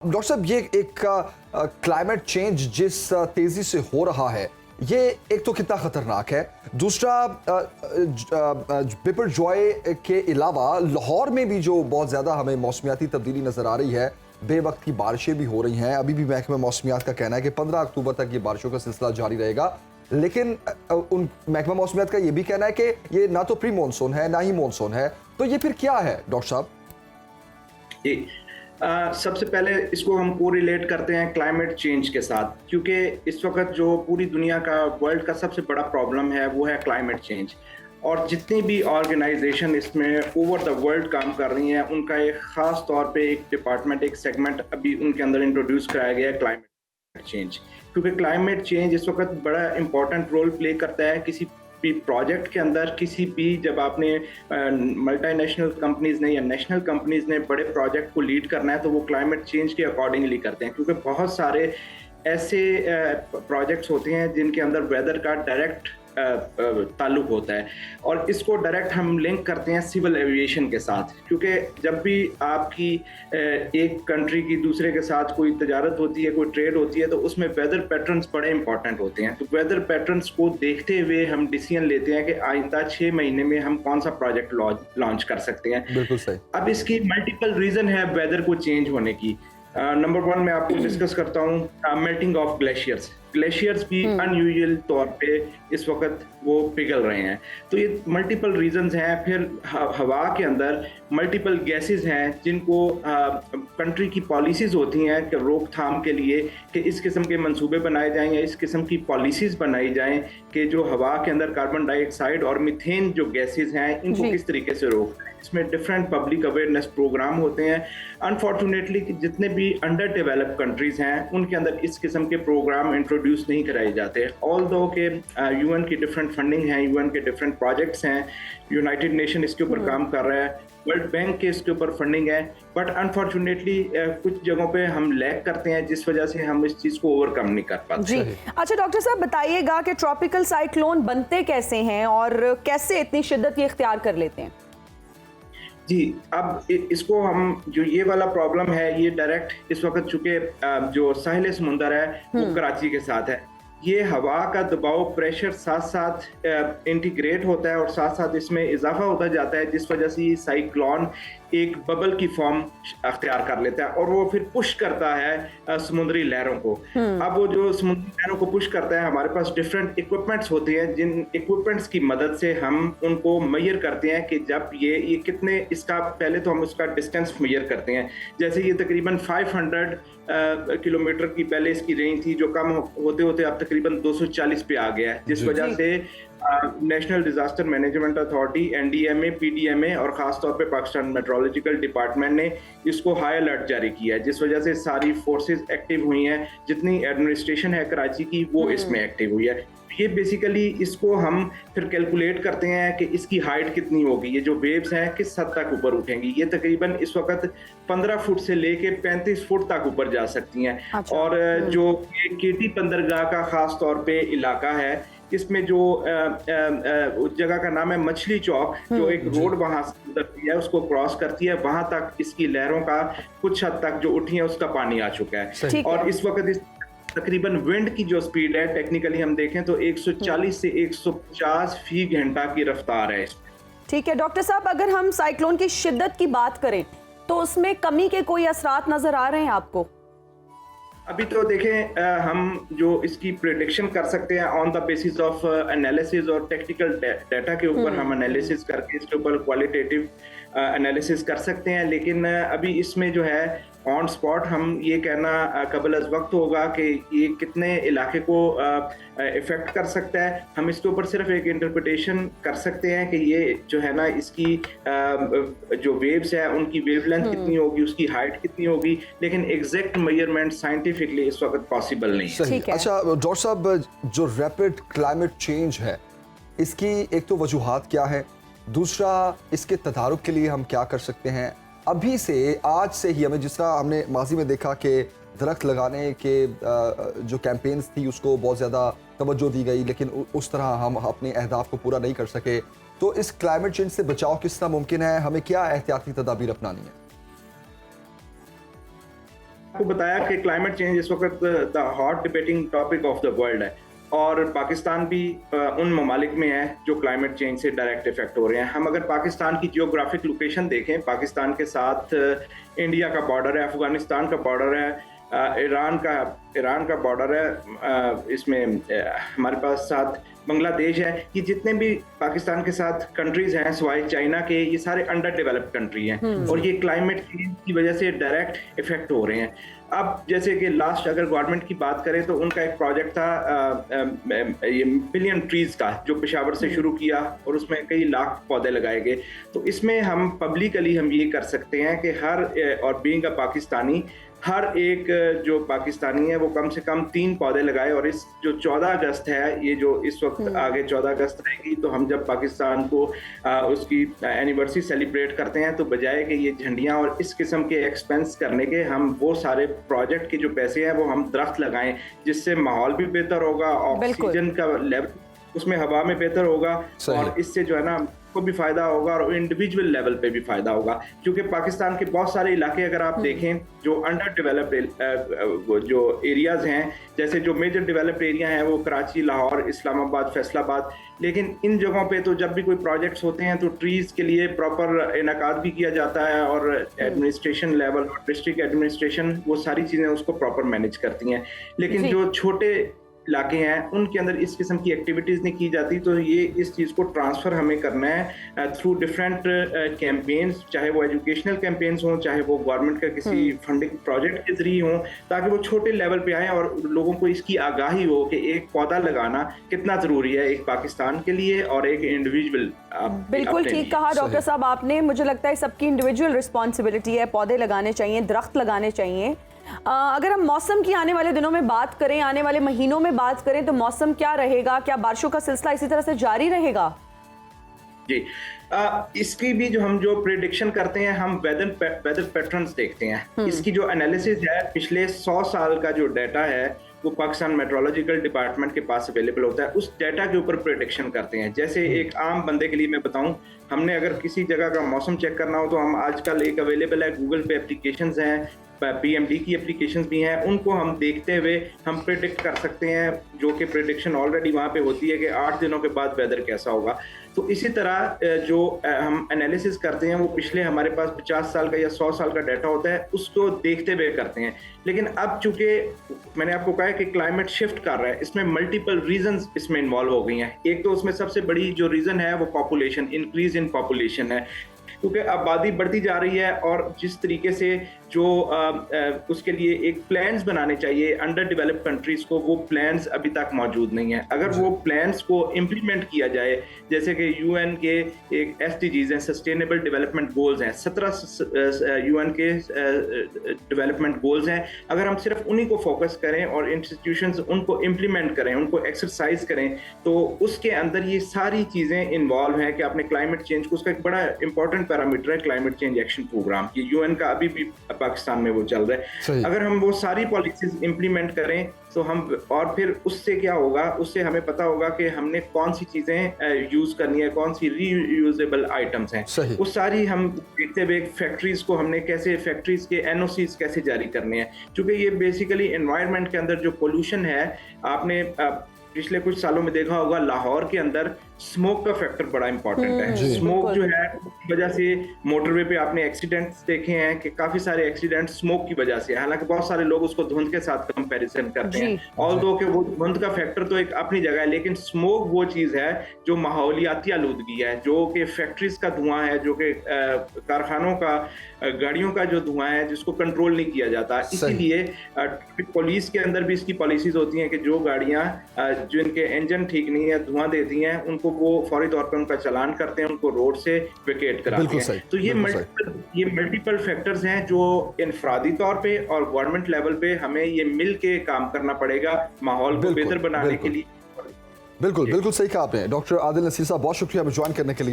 Doctor साहब, ये एक क्लाइमेट चेंज जिस तेजी से हो रहा है, ये एक तो कितना खतरनाक है। दूसरा, बिपरजॉय के अलावा लाहौर में भी जो बहुत ज़्यादा हमें मौसमियाती तब्दीली नज़र आ रही है, बेवक्त की बारिशें भी हो रही हैं। अभी भी महकमा मौसमियात का कहना है कि 15 अक्टूबर तक ये बारिशों का सिलसिला जारी रहेगा, लेकिन उन महकमा मौसमियात का ये भी कहना है कि ये ना तो प्री मानसून है ना ही मानसून है। तो ये फिर क्या है डॉक्टर साहब? सबसे पहले इसको हम कोरिलेट करते हैं क्लाइमेट चेंज के साथ, क्योंकि इस वक्त जो पूरी दुनिया का, वर्ल्ड का सबसे बड़ा प्रॉब्लम है वो है क्लाइमेट चेंज। और जितनी भी ऑर्गेनाइजेशन इसमें ओवर द वर्ल्ड काम कर रही हैं, उनका एक ख़ास तौर पे एक डिपार्टमेंट, एक सेगमेंट अभी उनके अंदर इंट्रोड्यूस कराया गया है, क्लाइमेट चेंज। क्योंकि क्लाइमेट चेंज इस वक्त बड़ा इंपॉर्टेंट रोल प्ले करता है किसी भी प्रोजेक्ट के अंदर। किसी भी, जब आपने मल्टीनेशनल कंपनीज ने या नेशनल कंपनीज ने बड़े प्रोजेक्ट को लीड करना है, तो वो क्लाइमेट चेंज के अकॉर्डिंगली करते हैं, क्योंकि बहुत सारे ऐसे प्रोजेक्ट्स होते हैं जिनके अंदर वेदर का डायरेक्ट ताल्लुक होता है। और इसको डायरेक्ट हम लिंक करते हैं सिविल एविएशन के साथ, क्योंकि जब भी आपकी एक कंट्री की दूसरे के साथ कोई तजारत होती है, कोई ट्रेड होती है, तो उसमें वेदर पैटर्न्स बड़े इंपॉर्टेंट होते हैं। तो वेदर पैटर्न्स को देखते हुए हम डिसीजन लेते हैं कि आइंदा 6 महीने में हम कौन सा प्रोजेक्ट लॉन्च कर सकते हैं। बिल्कुल सही। अब इसकी मल्टीपल रीजन है वेदर को चेंज होने की। नंबर 1 मैं आपको डिस्कस करता हूँ मेल्टिंग ऑफ ग्लेशियर्स भी अनयूजुअल तौर पे इस वक्त वो पिघल रहे हैं। तो ये मल्टीपल रीजंस हैं। फिर हवा के अंदर मल्टीपल गैसेस हैं जिनको कंट्री की पॉलिसीज होती हैं कि रोकथाम के लिए, कि इस किस्म के मंसूबे बनाए जाएं या इस किस्म की पॉलिसीज बनाई जाएं कि जो हवा के अंदर कार्बन डाइऑक्साइड और मीथेन जो गैसेस हैं, इनको किस तरीके से रोकना है। इसमें डिफरेंट पब्लिक अवेयरनेस प्रोग्राम होते हैं। अनफॉर्चुनेटली जितने भी अंडर डेवलप्ड कंट्रीज हैं, उनके अंदर इस किस्म के प्रोग्राम इंट्रोड्यूस नहीं कराए जाते। ऑल्दो के यूएन की डिफरेंट फंडिंग है, यूएन के डिफरेंट प्रोजेक्ट्स हैं, यूनाइटेड नेशन इसके ऊपर काम कर रहा है, वर्ल्ड बैंक के इसके ऊपर फंडिंग है, बट अनफॉर्चुनेटली कुछ जगहों पे हम लैग करते हैं, जिस वजह से हम इस चीज को ओवरकम नहीं कर पाते। जी अच्छा डॉक्टर साहब, बताइएगा कि ट्रॉपिकल साइक्लोन बनते कैसे हैं और कैसे इतनी शिद्दत ये इख्तियार कर लेते हैं? जी, अब इसको हम, जो ये वाला प्रॉब्लम है, ये डायरेक्ट इस वक्त चूंकि जो साहिल समुंदर है वो कराची के साथ है, ये हवा का दबाव, प्रेशर साथ साथ इंटीग्रेट होता है और साथ साथ इसमें इजाफा होता जाता है, जिस वजह से साइक्लोन एक बबल की फॉर्म अख्तियार कर लेता है और वो फिर पुश करता है समुद्री लहरों को। अब वो जो समुद्री लहरों को पुश करता है, हमारे पास डिफरेंट इक्विपमेंट्स होते हैं, जिन इक्विपमेंट्स की मदद से हम उनको मेजर करते हैं कि जब ये कितने, इसका पहले तो हम उसका डिस्टेंस मेजर करते हैं। जैसे ये तकरीबन 500 किलोमीटर की पहले इसकी रेंज थी, जो कम होते होते अब तकरीबन 240 पे आ गया है, जिस वजह से national disaster management authority, NDMA, PDMA और खास तौर पे पाकिस्तान मेट्रोलॉजिकल डिपार्टमेंट ने इसको हाई अलर्ट जारी किया है, जिस वजह से सारी फोर्सेस एक्टिव हुई हैं। जितनी एडमिनिस्ट्रेशन है कराची की, वो इसमें एक्टिव हुई है। ये बेसिकली इसको हम फिर कैलकुलेट करते हैं कि इसकी हाइट कितनी होगी, ये जो वेव्स हैं किस हद तक ऊपर उठेंगी। ये तकरीबन इस वक्त 15 फुट से लेके 35 फुट तक ऊपर जा सकती हैं। अच्छा। और जो केटी बंदरगाह का खास तौर पे इलाका है, इसमें जो जगह का नाम है मछली चौक, जो एक रोड वहां से गुजरती है, उसको क्रॉस करती है, वहां तक इसकी लहरों का कुछ हद तक जो उठी है उसका पानी आ चुका है। और इस वक्त इस तकरीबन विंड की जो स्पीड है, टेक्निकली हम देखें तो 140 से 150 फी घंटा की रफ्तार है। ठीक है डॉक्टर साहब, अगर हम साइक्लोन की शिद्दत की बात करें तो उसमें कमी के कोई असरात नजर आ रहे हैं आपको? अभी तो देखें, हम जो इसकी प्रेडिक्शन कर सकते हैं on the basis of analysis और टेक्निकल डाटा के ऊपर हम एनालिसिस करके इसके ऊपर क्वालिटेटिव एनालिसिस कर सकते हैं, लेकिन अभी इसमें जो है ऑन स्पॉट हम ये कहना कबल अज वक्त होगा कि ये कितने इलाके को इफेक्ट कर सकता है। हम इसके ऊपर सिर्फ एक इंटरप्रिटेशन कर सकते हैं कि ये जो है ना, इसकी जो वेव्स है उनकी वेवलेंथ कितनी होगी, उसकी हाइट कितनी होगी, लेकिन एग्जैक्ट मेजरमेंट साइंटिफिकली इस वक्त पॉसिबल नहीं है। अच्छा डॉक्टर साहब, जो रैपिड क्लाइमेट चेंज है, इसकी एक तो वजूहात क्या है, दूसरा इसके तदारुक के लिए हम क्या कर सकते हैं अभी से, आज से ही? हमें जिस तरह हमने माजी में देखा कि दरख्त लगाने के जो कैंपेन्स थी उसको बहुत ज़्यादा तवज्जो दी गई, लेकिन उस तरह हम अपने अहदाफ को पूरा नहीं कर सके। तो इस क्लाइमेट चेंज से बचाव किस तरह मुमकिन है? हमें क्या एहतियाती तदाबीर अपनानी है? आपको बताया कि क्लाइमेट चेंज इस वक्त the hot debating topic of the world है, और पाकिस्तान भी उन ममालिक में है जो क्लाइमेट चेंज से डायरेक्ट इफेक्ट हो रहे हैं। हम अगर पाकिस्तान की जियोग्राफिक लोकेशन देखें, पाकिस्तान के साथ इंडिया का बॉर्डर है, अफगानिस्तान का बॉर्डर है, ईरान का बॉर्डर है, इसमें हमारे पास साथ बांग्लादेश है। ये जितने भी पाकिस्तान के साथ कंट्रीज हैं सिवाय चाइना के, ये सारे अंडर डेवलप्ड कंट्री हैं, और ये क्लाइमेट चेंज की वजह से डायरेक्ट इफेक्ट हो रहे हैं। अब जैसे कि लास्ट अगर गवर्नमेंट की बात करें तो उनका एक प्रोजेक्ट था ये मिलियन ट्रीज का, जो पेशावर से शुरू किया और उसमें कई लाख पौधे लगाए गए। तो इसमें हम पब्लिकली हम ये कर सकते हैं कि हर और बीइंग अ पाकिस्तानी, हर एक जो पाकिस्तानी है वो कम से कम 3 पौधे लगाए। और इस जो 14 अगस्त है, ये जो इस वक्त आगे 14 अगस्त रहेगी, तो हम जब पाकिस्तान को उसकी एनिवर्सरी सेलिब्रेट करते हैं, तो बजाय कि ये झंडियां और इस किस्म के एक्सपेंस करने के, हम वो सारे प्रोजेक्ट के जो पैसे हैं वो हम दरख्त लगाएं, जिससे माहौल भी बेहतर होगा, ऑक्सीजन का लेवल उसमें हवा में बेहतर होगा, और इससे जो है ना को भी फायदा होगा और इंडिविजुअल लेवल पे भी फायदा होगा। क्योंकि पाकिस्तान के बहुत सारे इलाके अगर आप देखें जो अंडर डेवलप्ड जो एरियाज हैं, जैसे जो मेजर डेवलप्ड एरिया हैं वो कराची, लाहौर, इस्लामाबाद, फैसलाबाद, लेकिन इन जगहों पे तो जब भी कोई प्रोजेक्ट्स होते हैं तो ट्रीज के लिए प्रॉपर इनकाद भी किया जाता है, और एडमिनिस्ट्रेशन लेवल और डिस्ट्रिक्ट एडमिनिस्ट्रेशन वो सारी चीजें उसको प्रॉपर मैनेज करती हैं। लेकिन जो छोटे इलाके हैं उनके अंदर इस किस्म की एक्टिविटीज नहीं की जाती। तो ये इस चीज को ट्रांसफर हमें करना है थ्रू डिफरेंट कैंपेन्स, चाहे वो एजुकेशनल कैंपेन्स हों, चाहे वो गवर्नमेंट का किसी फंडिंग प्रोजेक्ट के जरिए हों, ताकि वो छोटे लेवल पे आए और लोगों को इसकी आगाही हो कि एक पौधा लगाना कितना जरूरी है एक पाकिस्तान के लिए और एक इंडिविजुअल। बिल्कुल ठीक कहा डॉक्टर साहब आपने। मुझे लगता है सबकी इंडिविजुअल रिस्पॉन्सिबिलिटी है, पौधे लगाने चाहिए, दरख्त लगाने चाहिए। अगर हम मौसम की आने वाले दिनों में बात करें, आने वाले महीनों में बात करें, तो मौसम क्या रहेगा? क्या बारिशों का सिलसिला इसी तरह से जारी रहेगा? जी, इसकी भी जो हम जो प्रेडिक्शन करते हैं, हम वेदर पैटर्न्स देखते हैं। इसकी जो एनालिसिस है, पिछले 100 साल का जो डाटा है वो पाकिस्तान मेट्रोलॉजिकल डिपार्टमेंट के पास अवेलेबल होता है, उस डाटा के ऊपर प्रेडिक्शन करते हैं। जैसे एक आम बंदे के लिए मैं बताऊं, हमने अगर किसी जगह का मौसम चेक करना हो तो हम आजकल एक अवेलेबल है गूगल पे एप्लीकेशंस हैं, पीएमडी की एप्लीकेशंस भी हैं, उनको हम देखते हुए हम प्रेडिक्ट कर सकते हैं, जो कि प्रेडिक्शन ऑलरेडी वहाँ पे होती है कि 8 दिनों के बाद वेदर कैसा होगा। तो इसी तरह जो हम एनालिसिस करते हैं वो पिछले हमारे पास 50 साल का या 100 साल का डाटा होता है, उसको देखते हुए करते हैं। लेकिन अब चूंकि मैंने आपको कहा कि क्लाइमेट शिफ्ट कर रहा है, इसमें मल्टीपल रीजंस इसमें इन्वॉल्व हो गई हैं। एक तो उसमें सबसे बड़ी जो रीजन है वो पॉपुलेशन, इंक्रीज इन पॉपुलेशन है, क्योंकि आबादी बढ़ती जा रही है और जिस तरीके से जो उसके लिए एक प्लान्स बनाने चाहिए अंडर डेवलप्ड कंट्रीज को, वो प्लान्स अभी तक मौजूद नहीं है। अगर वो प्लान्स को इम्प्लीमेंट किया जाए, जैसे कि यूएन के एक एसडीजीज हैं, सस्टेनेबल डेवलपमेंट गोल्स हैं, 17 यूएन के डेवलपमेंट गोल्स हैं, अगर हम सिर्फ उन्हीं को फोकस करें और इंस्टीट्यूशंस उनको इम्प्लीमेंट करें, उनको एक्सरसाइज करें, तो उसके अंदर ये सारी चीजें इन्वॉल्व हैं कि आपने क्लाइमेट चेंज को, उसका एक बड़ा इंपॉर्टेंट पैरामीटर है क्लाइमेट चेंज एक्शन प्रोग्राम, ये यूएन का अभी भी पाकिस्तान में वो चल रहा है। अगर हम वो सारी पॉलिसीज इंप्लीमेंट करें तो हम, और फिर उससे क्या होगा, उससे हमें पता होगा कि हमने कौन सी चीजें यूज करनी है, कौन सी रीयूजेबल आइटम्स हैं, वो सारी हम देखते हुए फैक्ट्रीज को हमने कैसे, फैक्ट्रीज के एनओसीज कैसे जारी करने हैं, क्योंकि ये बेसिकली एनवायरनमेंट के अंदर जो पोल्यूशन है, आपने पिछले कुछ सालों में देखा होगा लाहौर के अंदर स्मोक का फैक्टर बड़ा इंपॉर्टेंट है। स्मोक जो है उसकी वजह से मोटरवे पे आपने एक्सीडेंट्स देखे हैं कि काफी सारे एक्सीडेंट स्मोक की वजह से, हालांकि बहुत सारे लोग उसको धुंध के साथ कंपैरिजन करते हैं, ऑल्दो कि वो धुंध का फैक्टर तो एक अपनी जगह है, लेकिन स्मोक वो चीज है जो माहौलियाती आलूदगी है, जो कि फैक्ट्रीज का धुआं है, जो कि कारखानों का, गाड़ियों का जो धुआं है, जिसको कंट्रोल नहीं किया जाता। इसीलिए पुलिस के अंदर भी इसकी पॉलिसीज होती हैं कि जो गाड़ियां जिनके इंजन ठीक नहीं है, धुआं देती हैं, उनको वो फौरी तौर पर उनका चालान करते हैं, उनको रोड से वेकेट कराते हैं। तो ये मल्टीपल फैक्टर्स हैं जो इनफरादी तौर पे और गवर्नमेंट लेवल पे हमें ये मिल के काम करना पड़ेगा माहौल को बेहतर बनाने के लिए। बिल्कुल सही कहा आपने। डॉक्टर आदिल नसीर साहब, बहुत शुक्रिया हमें ज्वाइन करने के लिए।